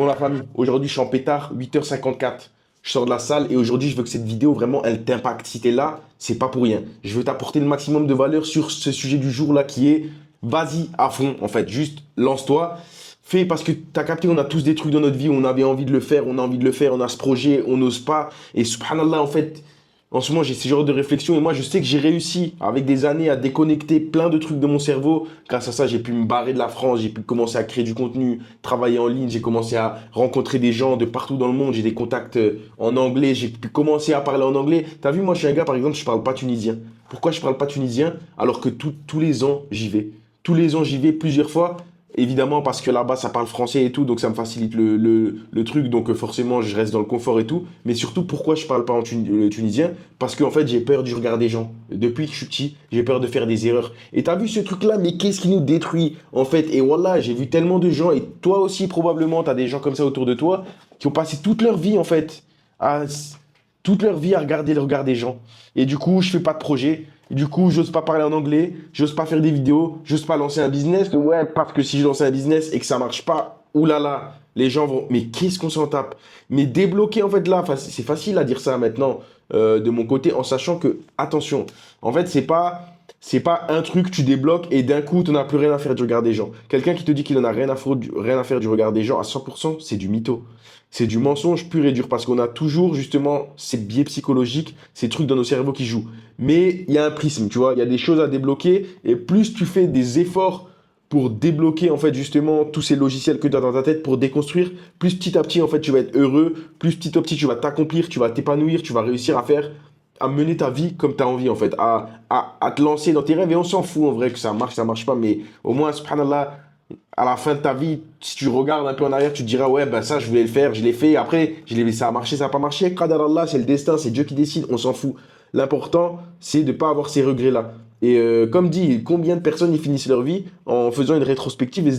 Bon, la famille, aujourd'hui, je suis en pétard, 8h54. Je sors de la salle et aujourd'hui, je veux que cette vidéo, vraiment, elle t'impacte. Si t'es là, c'est pas pour rien. Je veux t'apporter le maximum de valeur sur ce sujet du jour là qui est vas-y à fond, en fait. Juste lance-toi. Fais parce que t'as capté, on a tous des trucs dans notre vie, on avait envie de le faire, on a envie de le faire, on a ce projet, on n'ose pas. Et subhanallah, en fait, en ce moment, j'ai ce genre de réflexion et moi, je sais que j'ai réussi avec des années à déconnecter plein de trucs de mon cerveau. Grâce à ça, j'ai pu me barrer de la France, j'ai pu commencer à créer du contenu, travailler en ligne, j'ai commencé à rencontrer des gens de partout dans le monde, j'ai des contacts en anglais, j'ai pu commencer à parler en anglais. T'as vu, moi, je suis un gars, par exemple, je parle pas tunisien. Pourquoi je parle pas tunisien alors que tous les ans, j'y vais? Tous les ans, j'y vais plusieurs fois. Évidemment, parce que là-bas, ça parle français et tout, donc ça me facilite le truc. Donc forcément, je reste dans le confort et tout. Mais surtout, pourquoi je parle pas le tunisien? Parce qu'en fait, j'ai peur du regard des gens. Depuis que je suis petit, j'ai peur de faire des erreurs. Et t'as vu ce truc-là, mais qu'est-ce qui nous détruit, en fait? Et voilà, j'ai vu tellement de gens, et toi aussi, probablement, t'as des gens comme ça autour de toi, qui ont passé toute leur vie, en fait, à, toute leur vie à regarder le regard des gens. Et du coup, je fais pas de projet. Et du coup, j'ose pas parler en anglais, j'ose pas faire des vidéos, j'ose pas lancer un business. Ouais, parce que si je lance un business et que ça marche pas, oulala, les gens vont. Mais qu'est-ce qu'on s'en tape? Mais débloquer, en fait, là, c'est facile à dire ça maintenant de mon côté, en sachant que, attention, en fait, c'est pas un truc, tu débloques et d'un coup, tu n'as plus rien à faire du regard des gens. Quelqu'un qui te dit qu'il en a rien à faire du regard des gens à 100%, c'est du mytho. C'est du mensonge pur et dur parce qu'on a toujours justement ces biais psychologiques, ces trucs dans nos cerveaux qui jouent. Mais il y a un prisme, tu vois, il y a des choses à débloquer et plus tu fais des efforts pour débloquer en fait justement tous ces logiciels que tu as dans ta tête pour déconstruire, plus petit à petit en fait tu vas être heureux, plus petit à petit tu vas t'accomplir, tu vas t'épanouir, tu vas réussir à mener ta vie comme tu as envie en fait, à te lancer dans tes rêves et on s'en fout en vrai que ça marche pas, mais au moins subhanallah, à la fin de ta vie, si tu regardes un peu en arrière, tu te diras, ouais, ben ça, je voulais le faire, je l'ai fait. Après, ça a marché, ça n'a pas marché. Qadar Allah, c'est le destin, c'est Dieu qui décide, on s'en fout. L'important, c'est de ne pas avoir ces regrets-là. Et comme dit, combien de personnes ils finissent leur vie en faisant une rétrospective et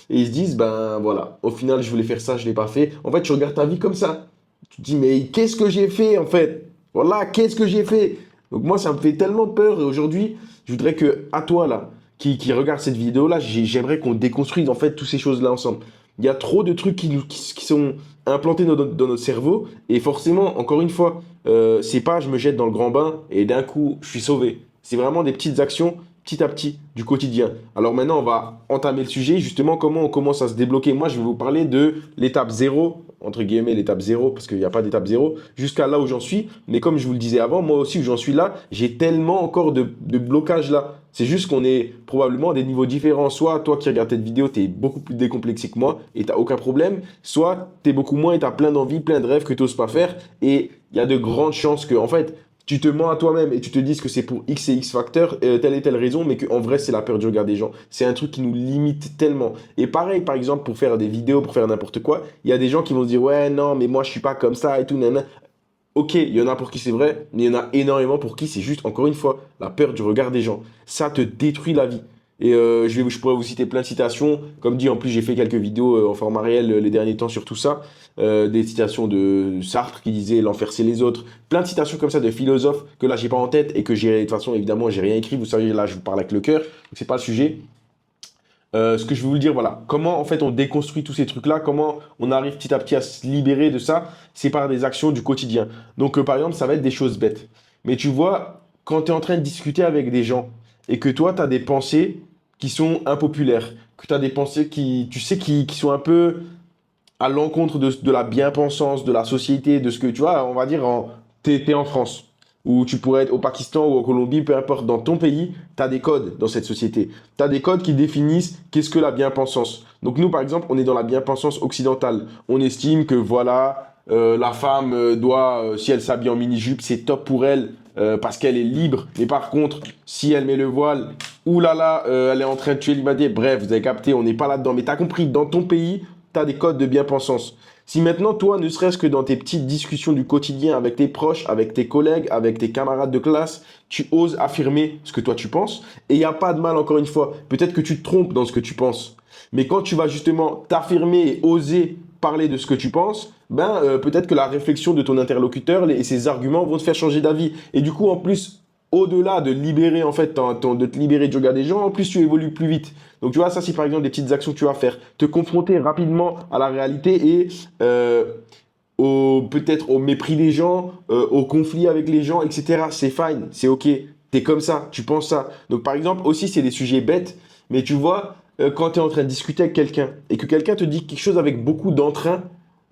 ils se disent, ben voilà, au final, je voulais faire ça, je ne l'ai pas fait. En fait, tu regardes ta vie comme ça. Tu te dis, mais qu'est-ce que j'ai fait en fait? Voilà, qu'est-ce que j'ai fait? Donc moi, ça me fait tellement peur. Et aujourd'hui, je voudrais que, à toi là, qui regarde cette vidéo-là, j'aimerais qu'on déconstruise en fait toutes ces choses-là ensemble. Il y a trop de trucs qui sont implantés dans notre cerveau et forcément, encore une fois, c'est pas je me jette dans le grand bain et d'un coup je suis sauvé. C'est vraiment des petites actions petit à petit du quotidien. Alors maintenant, on va entamer le sujet, justement comment on commence à se débloquer. Moi, je vais vous parler de l'étape zéro, entre guillemets l'étape zéro, parce qu'il n'y a pas d'étape zéro, jusqu'à là où j'en suis. Mais comme je vous le disais avant, moi aussi où j'en suis là, j'ai tellement encore de blocages là. C'est juste qu'on est probablement à des niveaux différents. Soit toi qui regardes cette vidéo, tu es beaucoup plus décomplexé que moi et tu n'as aucun problème. Soit tu es beaucoup moins et tu as plein d'envies, plein de rêves que tu n'oses pas faire. Et il y a de grandes chances que, en fait, tu te mens à toi-même et tu te dises que c'est pour X et X facteurs, telle et telle raison, mais qu'en vrai, c'est la peur du regard des gens. C'est un truc qui nous limite tellement. Et pareil, par exemple, pour faire des vidéos, pour faire n'importe quoi, il y a des gens qui vont se dire, ouais, non, mais moi, je suis pas comme ça et tout, nanana. Ok, il y en a pour qui c'est vrai, mais il y en a énormément pour qui c'est juste, encore une fois, la peur du regard des gens. Ça te détruit la vie. Et je pourrais vous citer plein de citations. Comme dit, en plus, j'ai fait quelques vidéos en format réel les derniers temps sur tout ça. Des citations de Sartre qui disait l'enfer c'est les autres. Plein de citations comme ça de philosophes que là, j'ai pas en tête et que j'ai, de toute façon, évidemment, j'ai rien écrit. Vous savez, là, je vous parle avec le cœur. Donc, c'est pas le sujet. Ce que je vais vous le dire, voilà, comment en fait on déconstruit tous ces trucs-là, comment on arrive petit à petit à se libérer de ça, c'est par des actions du quotidien. Donc par exemple, ça va être des choses bêtes. Mais tu vois, quand tu es en train de discuter avec des gens et que toi, tu as des pensées qui sont impopulaires, que tu as des pensées qui, tu sais, qui sont un peu à l'encontre de la bien-pensance, de la société, de ce que tu vois, on va dire, t'es en France, ou tu pourrais être au Pakistan ou en Colombie, peu importe, dans ton pays, tu as des codes dans cette société. Tu as des codes qui définissent qu'est-ce que la bien-pensance. Donc nous, par exemple, on est dans la bien-pensance occidentale. On estime que voilà, la femme doit, si elle s'habille en mini-jupe, c'est top pour elle parce qu'elle est libre. Mais par contre, si elle met le voile, oulala, elle est en train de tuer l'humanité. Bref, vous avez capté, on n'est pas là-dedans. Mais tu as compris, dans ton pays, tu as des codes de bien-pensance. Si maintenant, toi, ne serait-ce que dans tes petites discussions du quotidien avec tes proches, avec tes collègues, avec tes camarades de classe, tu oses affirmer ce que toi tu penses, et il n'y a pas de mal, encore une fois. Peut-être que tu te trompes dans ce que tu penses. Mais quand tu vas justement t'affirmer et oser parler de ce que tu penses, peut-être que la réflexion de ton interlocuteur et ses arguments vont te faire changer d'avis. Et du coup, en plus, au-delà de libérer, en fait, de te libérer du regard des gens, en plus, tu évolues plus vite. Donc, tu vois, ça, c'est par exemple des petites actions que tu vas faire. Te confronter rapidement à la réalité et peut-être au mépris des gens, au conflit avec les gens, etc. C'est fine, c'est OK. T'es comme ça, tu penses ça. Donc, par exemple, aussi, c'est des sujets bêtes, mais tu vois, quand tu es en train de discuter avec quelqu'un et que quelqu'un te dit quelque chose avec beaucoup d'entrain,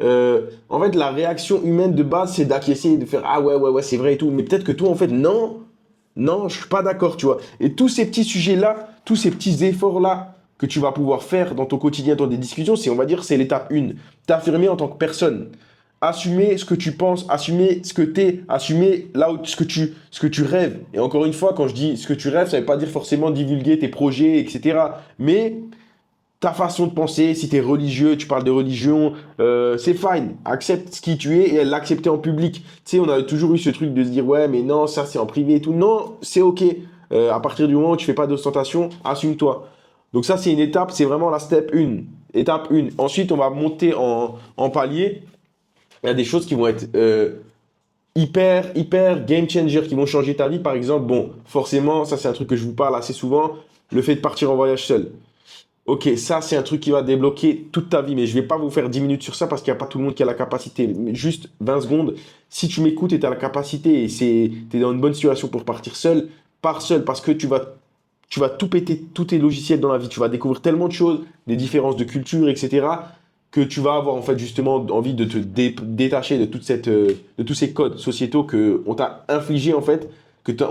en fait, la réaction humaine de base, c'est d'acquiescer et de faire ah ouais, ouais, ouais, c'est vrai et tout. Mais peut-être que toi, en fait, non, non, je suis pas d'accord, tu vois. Et tous ces petits sujets-là, tous ces petits efforts-là que tu vas pouvoir faire dans ton quotidien, dans des discussions, c'est, on va dire, c'est l'étape 1. T'affirmer en tant que personne. Assumer ce que tu penses, assumer ce que t'es, assumer là où, ce que tu rêves. Et encore une fois, quand je dis ce que tu rêves, ça veut pas dire forcément divulguer tes projets, etc. Mais ta façon de penser, si tu es religieux, tu parles de religion, c'est fine. Accepte ce qui tu es et l'accepter en public. Tu sais, on a toujours eu ce truc de se dire, ouais, mais non, ça c'est en privé et tout. Non, c'est OK. À partir du moment où tu fais pas d'ostentation, assume-toi. Donc ça, c'est une étape, c'est vraiment la step 1. Étape 1. Ensuite, on va monter en palier. Il y a des choses qui vont être hyper game changer, qui vont changer ta vie. Par exemple, bon, forcément, ça c'est un truc que je vous parle assez souvent, le fait de partir en voyage seul. Ok, ça c'est un truc qui va débloquer toute ta vie, mais je vais pas vous faire 10 minutes sur ça parce qu'il n'y a pas tout le monde qui a la capacité. Mais juste 20 secondes, si tu m'écoutes et tu as la capacité et tu es dans une bonne situation pour partir seul, pars seul parce que tu vas tout péter, tous tes logiciels dans la vie. Tu vas découvrir tellement de choses, des différences de culture, etc., que tu vas avoir en fait justement envie de te détacher de, de tous ces codes sociétaux qu'on t'a infligés en fait,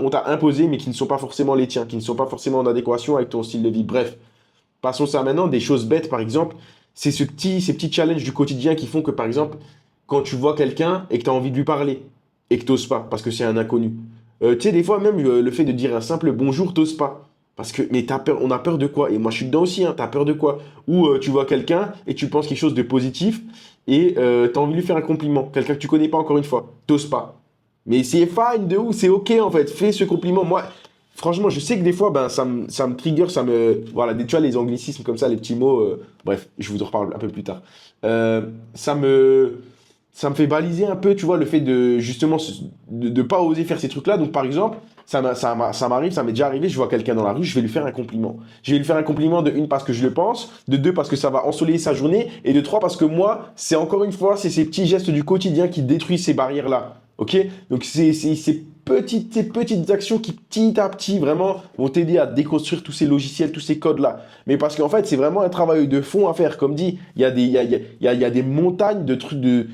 on t'a imposés mais qui ne sont pas forcément les tiens, qui ne sont pas forcément en adéquation avec ton style de vie. Bref. Passons ça maintenant, des choses bêtes par exemple, c'est ces petits challenges du quotidien qui font que par exemple, quand tu vois quelqu'un et que tu as envie de lui parler et que tu n'oses pas parce que c'est un inconnu. Tu sais, des fois même le fait de dire un simple bonjour, t'oses pas. Parce que, mais t'as peur, on a peur de quoi? Et moi je suis dedans aussi, hein, t'as peur de quoi? Ou tu vois quelqu'un et tu penses quelque chose de positif et tu as envie de lui faire un compliment. Quelqu'un que tu connais pas encore une fois, t'oses pas. Mais c'est fine de ouf, c'est ok en fait, fais ce compliment. Moi, franchement, je sais que des fois, ben, ça me trigger, voilà, tu vois, les anglicismes comme ça, les petits mots, bref, je vous en reparle un peu plus tard. Euh, ça me, ça me fait baliser un peu, tu vois, le fait de, justement, de pas oser faire ces trucs-là. Donc, par exemple, ça m'arrive, ça m'est déjà arrivé, je vois quelqu'un dans la rue, je vais lui faire un compliment. Je vais lui faire un compliment de une, parce que je le pense, de deux, parce que ça va ensoleiller sa journée, et de trois, parce que moi, c'est encore une fois, c'est ces petits gestes du quotidien qui détruisent ces barrières-là. Ok? Donc, ces petites actions qui, petit à petit, vraiment, vont t'aider à déconstruire tous ces logiciels, tous ces codes-là. Mais parce qu'en fait, c'est vraiment un travail de fond à faire. Comme dit, il y a des montagnes de trucs, de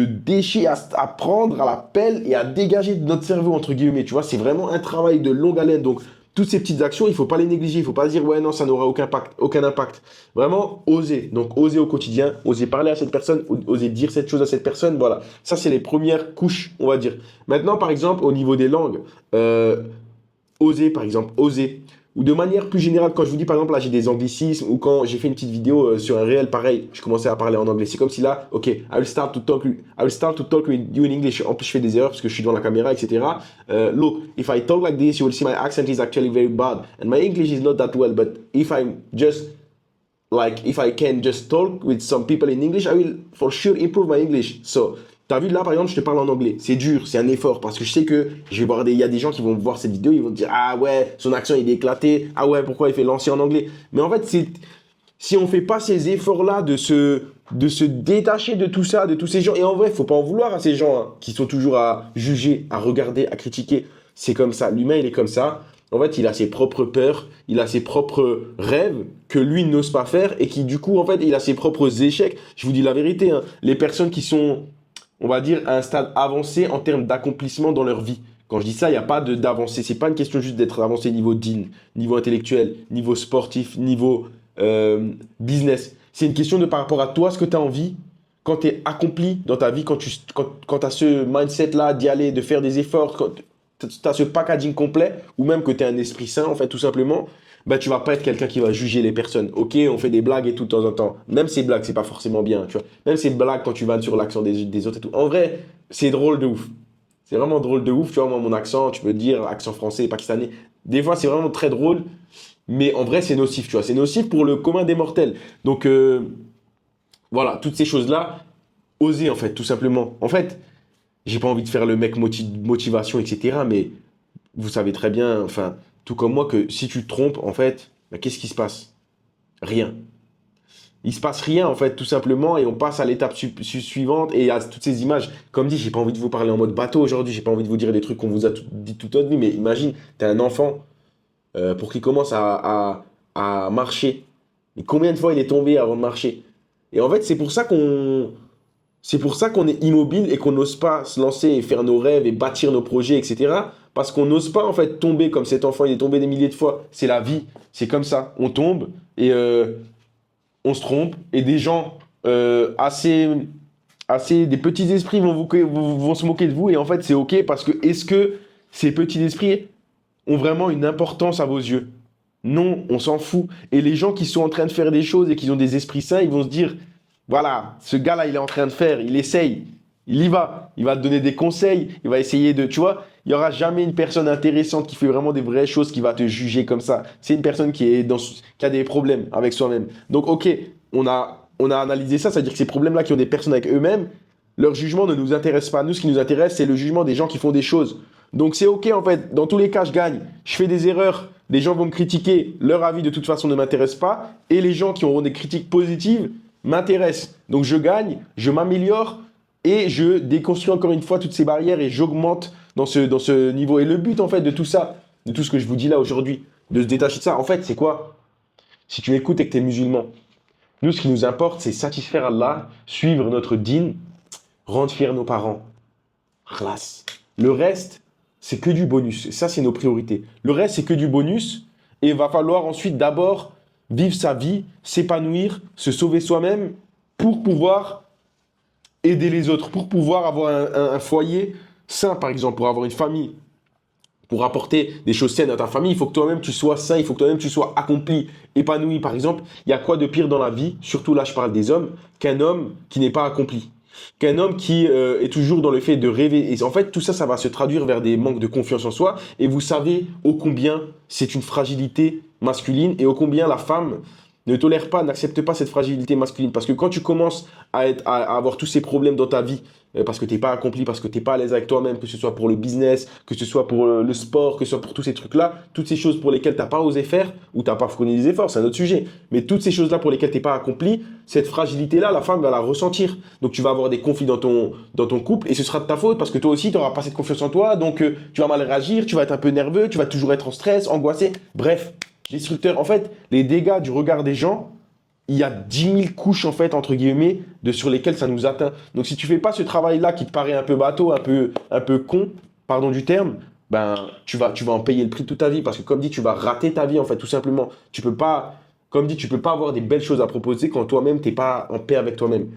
déchets à prendre à la pelle et à dégager de notre cerveau, entre guillemets. Tu vois, c'est vraiment un travail de longue haleine. Donc, toutes ces petites actions, il ne faut pas les négliger. Il ne faut pas se dire, ouais, non, ça n'aura aucun impact. Vraiment, oser. Donc, oser au quotidien, oser parler à cette personne, oser dire cette chose à cette personne. Voilà. Ça, c'est les premières couches, on va dire. Maintenant, par exemple, au niveau des langues, oser, par exemple, oser. Ou de manière plus générale, quand je vous dis, par exemple, là, j'ai des anglicismes, ou quand j'ai fait une petite vidéo sur un réel, pareil, je commençais à parler en anglais. C'est comme si là, ok, I will start to talk with you in English. En plus, je fais des erreurs parce que je suis devant la caméra, etc. Look, if I talk like this, you will see my accent is actually very bad. And my English is not that well, but if I'm just like if I can just talk with some people in English, I will for sure improve my English. So, t'as vu là par exemple, je te parle en anglais. C'est dur, c'est un effort parce que je sais que je vais voir il y a des gens qui vont voir cette vidéo, ils vont dire ah ouais, son accent il est éclaté, ah ouais, pourquoi il fait l'ancien en anglais. Mais en fait, c'est si on fait pas ces efforts-là de se détacher de tout ça, de tous ces gens, et en vrai, faut pas en vouloir à ces gens hein, qui sont toujours à juger, à regarder, à critiquer. C'est comme ça, l'humain il est comme ça. En fait, il a ses propres peurs, il a ses propres rêves que lui n'ose pas faire et qui du coup, en fait, il a ses propres échecs. Je vous dis la vérité, hein, les personnes qui sont, on va dire, à un stade avancé en termes d'accomplissement dans leur vie. Quand je dis ça, il n'y a pas d'avancée. C'est pas une question juste d'être avancé niveau din, niveau intellectuel, niveau sportif, niveau business. C'est une question de par rapport à toi, ce que tu as envie, quand tu es accompli dans ta vie, quand tu as ce mindset-là d'y aller, de faire des efforts, quand tu as ce packaging complet, ou même que tu es un esprit sain, en fait, tout simplement, bah, tu vas pas être quelqu'un qui va juger les personnes. Ok, on fait des blagues et tout de temps en temps. Même ces blagues, c'est pas forcément bien, tu vois. Même ces blagues quand tu vannes sur l'accent des autres et tout. En vrai, c'est drôle de ouf. C'est vraiment drôle de ouf, tu vois. Moi, mon accent, tu peux dire accent français, pakistanais. Des fois, c'est vraiment très drôle. Mais en vrai, c'est nocif, tu vois. C'est nocif pour le commun des mortels. Donc, voilà, toutes ces choses-là, oser, en fait, tout simplement. En fait, j'ai pas envie de faire le mec motivation, etc. Mais vous savez très bien, enfin, tout comme moi, que si tu te trompes, en fait, bah, qu'est-ce qui se passe? Rien. Il se passe rien, en fait, tout simplement, et on passe à l'étape suivante, et à toutes ces images. Comme dit, j'ai pas envie de vous parler en mode bateau aujourd'hui, j'ai pas envie de vous dire des trucs qu'on vous a dit toute notre vie, mais imagine, t'es un enfant, pour qu'il commence à marcher. Et combien de fois il est tombé avant de marcher? Et en fait, c'est pour ça qu'on est immobile et qu'on n'ose pas se lancer et faire nos rêves et bâtir nos projets, etc. Parce qu'on n'ose pas en fait tomber comme cet enfant, il est tombé des milliers de fois. C'est la vie, c'est comme ça. On tombe et on se trompe et des gens des petits esprits vont se moquer de vous et en fait c'est ok parce que est-ce que ces petits esprits ont vraiment une importance à vos yeux? Non, on s'en fout. Et les gens qui sont en train de faire des choses et qui ont des esprits sains, ils vont se dire, voilà, ce gars-là, il est en train de faire, il essaye, il va te donner des conseils, il va essayer de, tu vois, il n'y aura jamais une personne intéressante qui fait vraiment des vraies choses qui va te juger comme ça. C'est une personne qui a des problèmes avec soi-même. Donc, ok, on a analysé ça, c'est-à-dire que ces problèmes-là qui ont des personnes avec eux-mêmes, leur jugement ne nous intéresse pas. Nous, ce qui nous intéresse, c'est le jugement des gens qui font des choses. Donc, c'est ok, en fait, dans tous les cas, je gagne. Je fais des erreurs, les gens vont me critiquer, leur avis de toute façon ne m'intéresse pas, et les gens qui auront des critiques positives m'intéressent. Donc je gagne, je m'améliore et je déconstruis encore une fois toutes ces barrières et j'augmente dans ce niveau. Et le but en fait de tout ça, de tout ce que je vous dis là aujourd'hui, de se détacher de ça, en fait c'est quoi? Si tu écoutes et que tu es musulman, nous ce qui nous importe c'est satisfaire Allah, suivre notre dîn, rendre fiers nos parents. Khlas. Le reste, c'est que du bonus. Et ça, c'est nos priorités. Le reste, c'est que du bonus. Et il va falloir ensuite d'abord vivre sa vie, s'épanouir, se sauver soi-même pour pouvoir aider les autres, pour pouvoir avoir un foyer sain, par exemple, pour avoir une famille, pour apporter des choses saines à ta famille. Il faut que toi-même tu sois sain, il faut que toi-même tu sois accompli, épanoui. Par exemple, il y a quoi de pire dans la vie, surtout là je parle des hommes, qu'un homme qui n'est pas accompli? Qu'un homme qui est toujours dans le fait de rêver. Et en fait, tout ça, ça va se traduire vers des manques de confiance en soi. Et vous savez ô combien c'est une fragilité masculine et ô combien la femme ne tolère pas, n'accepte pas cette fragilité masculine. Parce que quand tu commences à avoir tous ces problèmes dans ta vie, parce que tu n'es pas accompli, parce que tu n'es pas à l'aise avec toi-même, que ce soit pour le business, que ce soit pour le sport, que ce soit pour tous ces trucs-là, toutes ces choses pour lesquelles tu n'as pas osé faire ou tu n'as pas fourni des efforts, c'est un autre sujet. Mais toutes ces choses-là pour lesquelles tu n'es pas accompli, cette fragilité-là, la femme va la ressentir. Donc tu vas avoir des conflits dans ton couple et ce sera de ta faute parce que toi aussi, tu n'auras pas cette confiance en toi. Donc tu vas mal réagir, tu vas être un peu nerveux, tu vas toujours être en stress, angoissé. Bref, destructeur. En fait, les dégâts du regard des gens, il y a 10 000 couches, en fait, entre guillemets, sur lesquelles ça nous atteint. Donc, si tu fais pas ce travail-là qui te paraît un peu bateau, un peu con, pardon du terme, ben, tu vas en payer le prix toute ta vie. Vous comme dit, tu vas rater ta vie, en fait, tout simplement. Tu peux pas, comme dit, tu peux pas avoir des belles choses à proposer quand toi-même, t'es pas en paix avec toi-même.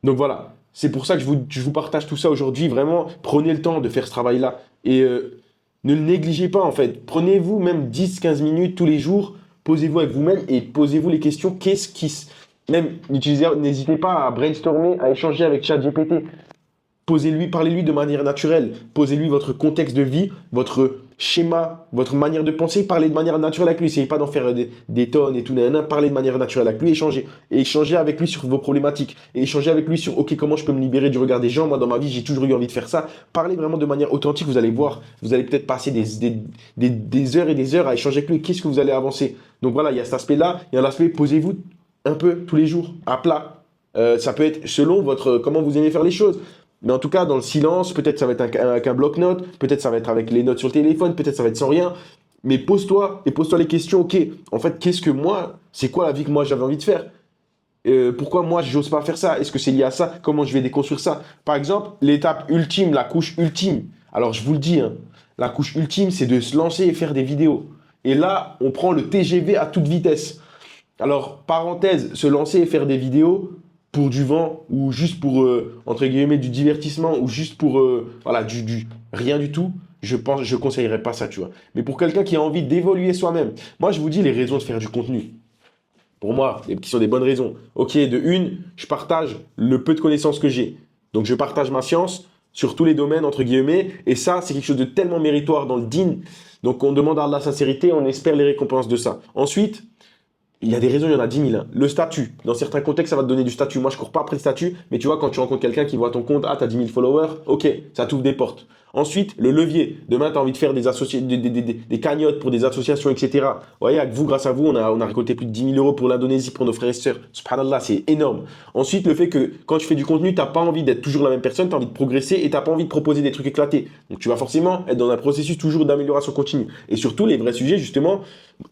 Donc, voilà. C'est pour ça que je vous partage tout ça aujourd'hui. Vraiment, prenez le temps de faire ce travail-là. Et ne le négligez pas, en fait. Prenez-vous même 10-15 minutes tous les jours. Posez-vous avec vous-même et posez-vous les questions. Même, n'hésitez pas à brainstormer, à échanger avec ChatGPT. Parlez-lui de manière naturelle. Posez-lui votre contexte de vie, votre schéma, votre manière de penser. Parlez de manière naturelle avec lui. Essayez pas d'en faire des tonnes et tout. Parlez de manière naturelle avec lui. Échangez. Et échangez avec lui sur vos problématiques. Et échangez avec lui sur, OK, comment je peux me libérer du regard des gens. Moi, dans ma vie, j'ai toujours eu envie de faire ça. Parlez vraiment de manière authentique. Vous allez voir. Vous allez peut-être passer des heures et des heures à échanger avec lui. Qu'est-ce que vous allez avancer? Donc voilà, il y a cet aspect-là. Il y a l'aspect, posez-vous un peu tous les jours, à plat. Ça peut être selon comment vous aimez faire les choses. Mais en tout cas, dans le silence, peut-être ça va être avec un bloc-notes, peut-être ça va être avec les notes sur le téléphone, peut-être ça va être sans rien. Mais pose-toi les questions. OK, en fait, c'est quoi la vie que moi j'avais envie de faire? Pourquoi moi j'ose pas faire ça? Est-ce que c'est lié à ça? Comment je vais déconstruire ça? Par exemple, l'étape ultime, la couche ultime. Alors je vous le dis, hein, la couche ultime, c'est de se lancer et faire des vidéos. Et là, on prend le TGV à toute vitesse. Alors, parenthèse, se lancer et faire des vidéos pour du vent ou juste pour, entre guillemets, du divertissement ou juste pour, voilà, rien du tout, je conseillerais pas ça, tu vois. Mais pour quelqu'un qui a envie d'évoluer soi-même, moi, je vous dis les raisons de faire du contenu. Pour moi, qui sont des bonnes raisons. OK, de une, je partage le peu de connaissances que j'ai. Donc, je partage ma science sur tous les domaines, entre guillemets. Et ça, c'est quelque chose de tellement méritoire dans le dîn. Donc, on demande à la sincérité, on espère les récompenses de ça. Ensuite, il y a des raisons, il y en a 10 000. Le statut. Dans certains contextes, ça va te donner du statut. Moi, je ne cours pas après le statut, mais tu vois, quand tu rencontres quelqu'un qui voit ton compte, ah, tu as 10 000 followers, OK, ça t'ouvre des portes. Ensuite, le levier. Demain, tu as envie de faire des cagnottes pour des associations, etc. Vous voyez, avec vous, grâce à vous, on a récolté plus de 10 000 euros pour l'Indonésie, pour nos frères et sœurs. Subhanallah, c'est énorme. Ensuite, le fait que quand tu fais du contenu, tu n'as pas envie d'être toujours la même personne, tu as envie de progresser et tu n'as pas envie de proposer des trucs éclatés. Donc, tu vas forcément être dans un processus toujours d'amélioration continue. Et surtout, les vrais sujets, justement,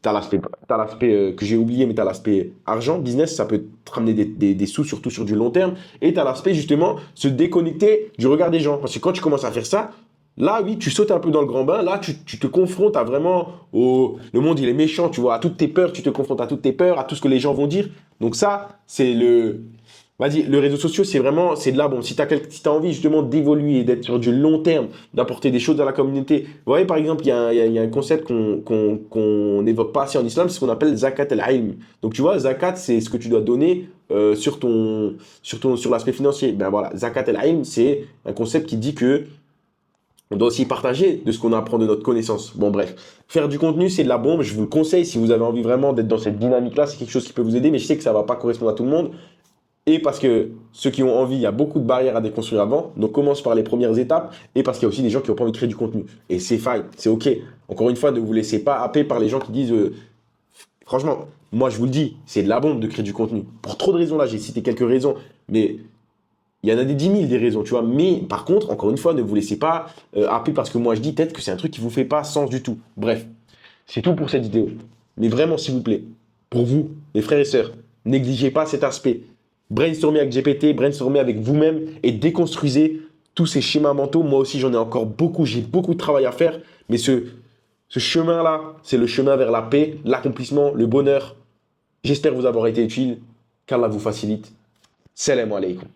tu as l'aspect que j'ai oublié, mais tu as l'aspect argent, business, ça peut te ramener des sous, surtout sur du long terme. Et tu as l'aspect, justement, se déconnecter du regard des gens. Parce que quand tu commences à faire ça, là, oui, tu sautes un peu dans le grand bain. Là, tu te confrontes à vraiment au... Le monde, il est méchant, tu vois, à toutes tes peurs. Tu te confrontes à toutes tes peurs, à tout ce que les gens vont dire. Donc ça, c'est le... Vas-y, les réseaux sociaux, c'est vraiment... C'est de là, bon, si tu as, envie justement d'évoluer, d'être sur du long terme, d'apporter des choses à la communauté. Vous voyez, par exemple, il y a un concept qu'on n'évoque pas assez en islam, c'est ce qu'on appelle zakat al-ilm. Donc, tu vois, zakat, c'est ce que tu dois donner sur l'aspect financier. Ben voilà, zakat al-ilm, c'est un concept qui dit que on doit aussi partager de ce qu'on apprend de notre connaissance. Bon, bref. Faire du contenu, c'est de la bombe. Je vous le conseille si vous avez envie vraiment d'être dans cette dynamique-là. C'est quelque chose qui peut vous aider, mais je sais que ça ne va pas correspondre à tout le monde. Et parce que ceux qui ont envie, il y a beaucoup de barrières à déconstruire avant. Donc, commence par les premières étapes. Et parce qu'il y a aussi des gens qui n'ont pas envie de créer du contenu. Et c'est fine, c'est OK. Encore une fois, ne vous laissez pas happer par les gens qui disent franchement, moi, je vous le dis, c'est de la bombe de créer du contenu. Pour trop de raisons là, j'ai cité quelques raisons. Mais il y en a des 10 000 des raisons, tu vois. Mais par contre, encore une fois, ne vous laissez pas happer parce que moi je dis peut-être que c'est un truc qui ne vous fait pas sens du tout. Bref, c'est tout pour cette vidéo. Mais vraiment, s'il vous plaît, pour vous, les frères et sœurs, négligez pas cet aspect. Brainstormez avec GPT, brainstormez avec vous-même et déconstruisez tous ces schémas mentaux. Moi aussi, j'en ai encore beaucoup, j'ai beaucoup de travail à faire. Mais ce chemin-là, c'est le chemin vers la paix, l'accomplissement, le bonheur. J'espère vous avoir été utile. Qu'Allah vous facilite. Salam alaikum.